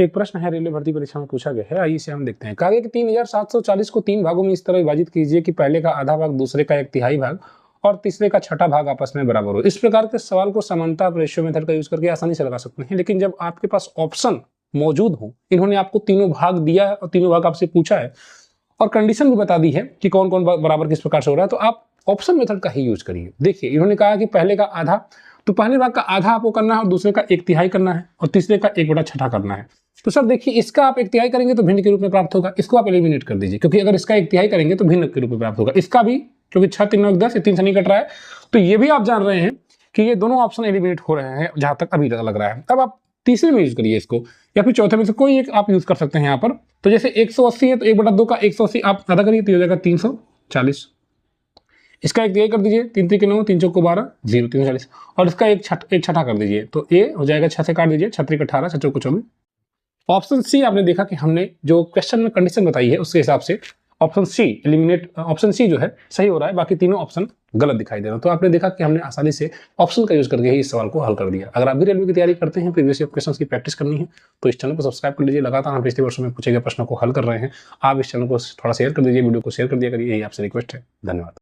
एक प्रश्न है रेलवे भर्ती परीक्षा में पूछा गया है, आइए इसे हम देखते हैं। कहा गया कि 3740 को 3 भागों में इस तरह विभाजित कीजिए कि पहले का आधा भाग, दूसरे का 1/3 भाग और तीसरे का छठा भाग आपस में बराबर हो। इस प्रकार के सवाल को समानता रेशियो मेथड का यूज करके आसानी से लगा सकते हैं, लेकिन जब आपके पास ऑप्शन मौजूद हो, इन्होंने आपको तीनों भाग दिया है और तीनों भाग आपसे पूछा है और कंडीशन भी बता दी है कि कौन कौन बराबर किस प्रकार से हो रहा है, तो आप ऑप्शन मेथड का ही यूज करिए। देखिए, इन्होंने कहा कि पहले का आधा, तो पहले भाग का आधा आपको करना है और दूसरे का 1/3 करना है और तीसरे का 1/6 करना है। तो सर देखिए, इसका आप 1/3 करेंगे तो भिन्न के रूप में प्राप्त होगा, इसको आप एलिमिनेट कर दीजिए, क्योंकि अगर इसका 1/3 करेंगे तो भिन्न के रूप में प्राप्त होगा। इसका भी, क्योंकि 6 3 9 10, 3 से नहीं कट रहा है, तो ये भी आप जान रहे हैं कि ये दोनों ऑप्शन एलिमिनेट हो रहे हैं जहां तक अभी लग रहा है। अब आप तीसरे में यूज करिए इसको, या फिर चौथे में से कोई एक आप यूज कर सकते हैं यहाँ पर। तो जैसे 180 है तो 1/2 का 180 आप आधा करिए तो हो जाएगा 340। इसका 1/3 कर दीजिए, 3 3 9, 3 4 12, 0 340, और इसका एक छठा कर दीजिए, तो ये हो जाएगा 6 से काट दीजिए, 6 3 18, 6 4 24। ऑप्शन सी आपने देखा कि हमने जो क्वेश्चन में कंडीशन बताई है उसके हिसाब से option c eliminate, option c जो है सही हो रहा है, बाकी तीनों ऑप्शन गलत दिखाई दे रहा है। तो आपने देखा कि हमने आसानी से ऑप्शन का यूज करके ही इस सवाल को हल कर दिया। अगर आप भी रेलवे की तैयारी करते हैं, प्रीवियस ईयर क्वेश्चंस की प्रैक्टिस करनी है, तो इस चैनल को सब्सक्राइब कर लीजिए। लगातार हम पिछले वर्षों में पूछे गए प्रश्नों को हल कर रहे हैं। आप इस चैनल को थोड़ा शेयर कर दीजिए, वीडियो को शेयर कर दिया करिए, यही आपसे रिक्वेस्ट है। धन्यवाद।